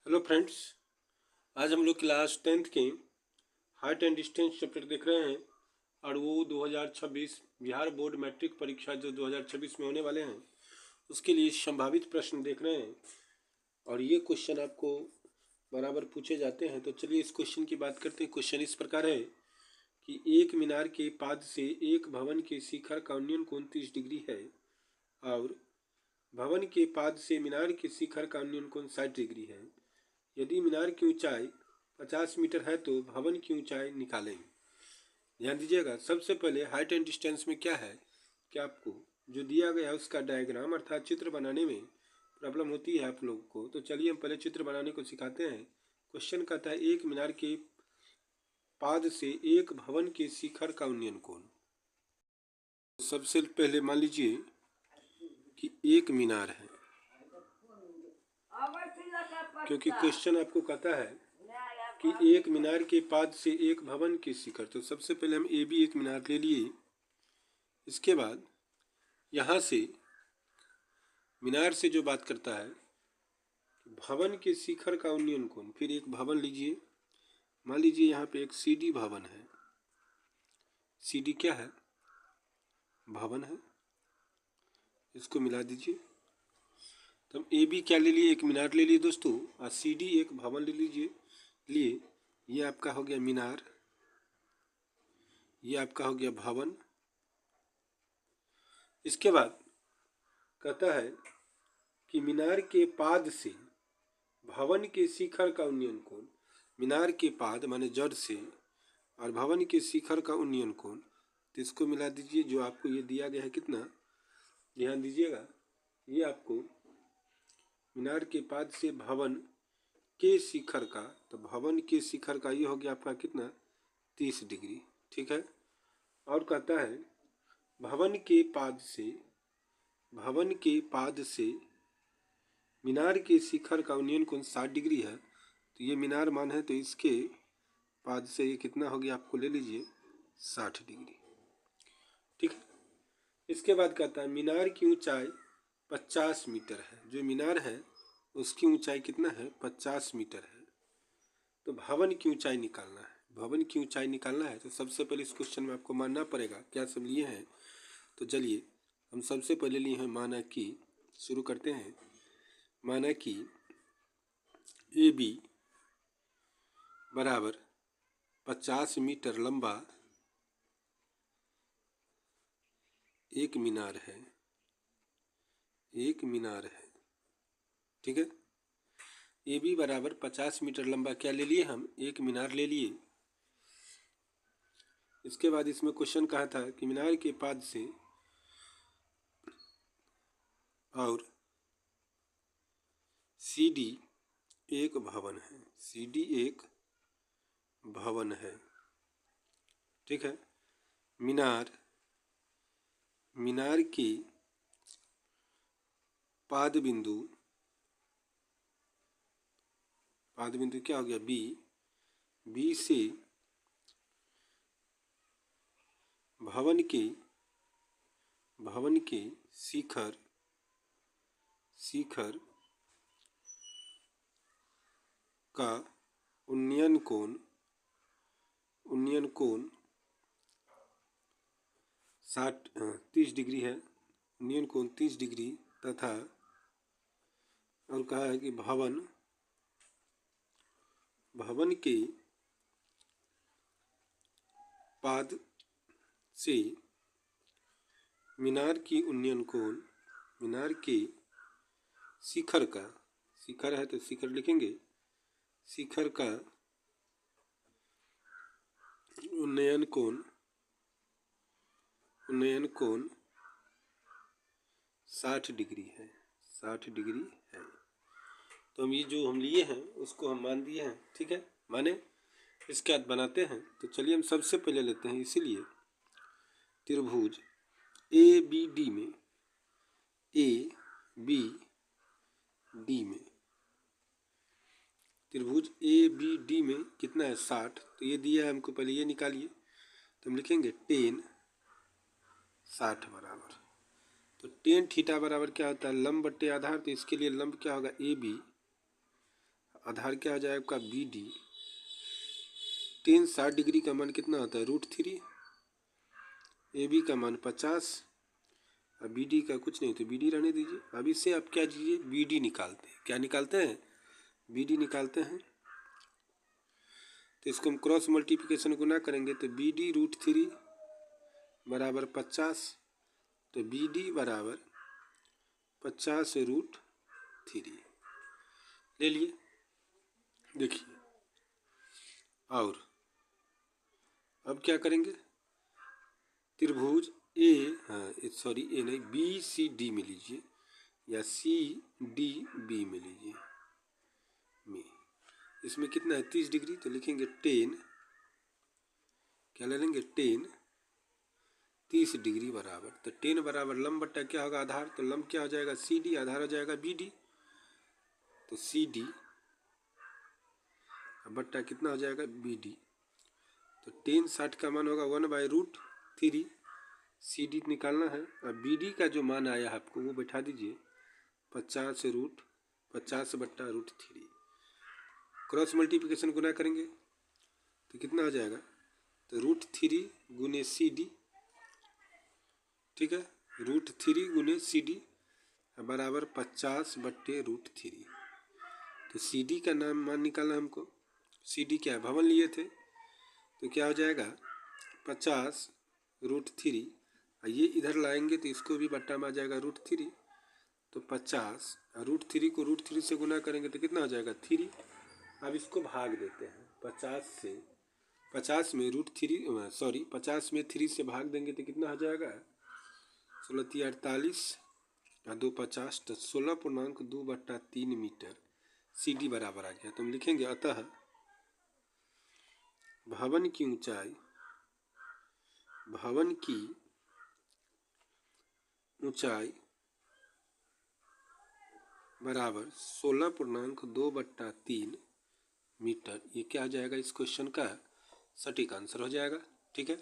Hello friends, आज हम लोग क्लास 10th के हाइट एंड डिस्टेंस चैप्टर देख रहे हैं और वो 2026 बिहार बोर्ड मैट्रिक परीक्षा जो 2026 में होने वाले हैं उसके लिए संभावित प्रश्न देख रहे हैं और ये क्वेश्चन आपको बराबर पूछे जाते हैं। तो चलिए इस क्वेश्चन की बात करते हैं। क्वेश्चन इस प्रकार है कि एक मीनार के पाद से एक भवन के शिखर का उन्नयन कोण 30 डिग्री है और भवन के पाद से मीनार के शिखर का उन्नयन कोण 60 डिग्री है। यदि मीनार की ऊंचाई 50 मीटर है तो भवन की ऊंचाई निकालें। ध्यान दीजिएगा, सबसे पहले हाइट एंड डिस्टेंस में क्या है कि आपको जो दिया गया है उसका डायग्राम अर्थात चित्र बनाने में प्रॉब्लम होती है आप लोगों को। तो चलिए हम पहले चित्र बनाने को सिखाते हैं। क्वेश्चन कहता है एक मीनार के पाद से एक भवन के शिखर का उन्नयन कोण। सबसे पहले मान लीजिए कि एक मीनार है, क्योंकि क्वेश्चन आपको कहता है कि एक मीनार के पाद से एक भवन के शिखर। तो सबसे पहले हम ए बी एक मीनार ले लिए। इसके बाद यहाँ से मीनार से जो बात करता है भवन के शिखर का उन्नयन कोण, फिर एक भवन लीजिए। मान लीजिए यहाँ पे एक सीडी भवन है। सीडी क्या है? भवन है। इसको मिला दीजिए। तो हम ए बी क्या ले लिए? एक मीनार ले लिए दोस्तों, और सी डी एक भवन ले लीजिए लिए। ये आपका हो गया मीनार, ये आपका हो गया भवन। इसके बाद कहता है कि मीनार के पाद से भवन के शिखर का उन्नयन कोण। मीनार के पाद माने जड़ से और भवन के शिखर का उन्नयन कोण, तो इसको मिला दीजिए। जो आपको ये दिया गया है कितना, ध्यान दीजिएगा, ये आपको मीनार के पाद से भवन के शिखर का, तो भवन के शिखर का ये हो गया आपका कितना, 30 डिग्री। ठीक है। और कहता है भवन के पाद से मीनार के शिखर का उन्नयन कोण 60 डिग्री है। तो ये मीनार मान है, तो इसके पाद से ये कितना हो गया, आपको ले लीजिए 60 डिग्री। ठीक है। इसके बाद कहता है मीनार की ऊंचाई 50 मीटर है। जो मीनार है उसकी ऊंचाई कितना है, 50 मीटर है। तो भवन की ऊंचाई निकालना है। भवन की ऊंचाई निकालना है तो सबसे पहले इस क्वेश्चन में आपको मानना पड़ेगा क्या सब लिए हैं। तो चलिए हम सबसे पहले लिए हैं माना कि, शुरू करते हैं। माना कि ए बी बराबर 50 मीटर लंबा एक मीनार है। एक मीनार है, ठीक है। ए बी बराबर 50 मीटर लंबा क्या ले लिए हम, एक मीनार ले लिए। इसके बाद इसमें क्वेश्चन कहा था कि मीनार के पाद से और सी डी एक भवन है। सी डी एक भवन है, ठीक है। मीनार के पाद बिंदु क्या हो गया, बी। बी से भवन के शिखर का उन्नयन कोण 30 डिग्री है। उन्नयन कोण 30 डिग्री तथा और कहा है कि भवन के पाद से मीनार की उन्नयन कोण, मीनार के शिखर का, शिखर है तो शिखर लिखेंगे, शिखर का उन्नयन कोण 60 डिग्री है। 60 डिग्री है। तो हम ये जो हम लिए हैं उसको हम मान दिए हैं, ठीक है। माने इसके बाद बनाते हैं। तो चलिए हम सबसे पहले लेते हैं, इसीलिए त्रिभुज ए बी डी में, त्रिभुज ए बी डी में कितना है, 60। तो ये दिया है हमको, पहले ये निकालिए। तो हम लिखेंगे 10 60 बराबर। तो 10 थीटा बराबर क्या होता है, लंब बट्टे आधार। तो इसके लिए लंब क्या होगा, ए बी, आधार क्या आ जाएगा आपका बी डी। टेन 60 डिग्री का मान कितना होता है √3। ए बी का मान 50। अब बी डी का कुछ नहीं तो बी डी रहने दीजिए। अब इससे आप क्या कीजिए बी डी निकालते हैं। क्या निकालते हैं बी डी निकालते हैं। तो इसको हम क्रॉस मल्टीप्लिकेशन गुना करेंगे तो बी डी √3 बराबर 50। तो बी डी बराबर 50√3 ले लिए। देखिए और अब क्या करेंगे त्रिभुज ए, हाँ सॉरी ए नहीं बी सी डी में लीजिए या सी डी बी में लीजिए में। इसमें कितना है 30 डिग्री तो लिखेंगे 10, क्या ले लेंगे 10 30 डिग्री बराबर। तो 10 बराबर लंब बट्टा क्या होगा आधार। तो लंब क्या हो जाएगा सी डी, आधार हो जाएगा बी डी। तो सी डी बट्टा कितना हो जाएगा बी डी। तो 10 60 का मान होगा 1/√3। सी डी निकालना है। अब बी डी का जो मान आया आपको वो बैठा दीजिए 50/√3। क्रॉस मल्टीप्लिकेशन गुना करेंगे तो कितना हो जाएगा तो √3 गुने सी डी, ठीक है √3 गुने सी डी बराबर 50/√3। तो सी डी का नाम मान निकालना हमको। सी डी क्या है भवन लिए थे तो क्या हो जाएगा 50√3। ये इधर लाएंगे तो इसको भी बट्टा में आ जाएगा √3। तो 50 √3 को √3 से गुना करेंगे तो कितना हो जाएगा 3। अब इसको भाग देते हैं 50 में √3 सॉरी 50 में 3 से भाग देंगे तो कितना हो जाएगा 16×3 = 48 और 2 50 तो 16.2/3 मीटर सी डी बराबर आ गया। तो हम लिखेंगे अतः भवन की ऊंचाई बराबर 16.2/3 मीटर। ये क्या आ जाएगा इस क्वेश्चन का सटीक आंसर हो जाएगा। ठीक है।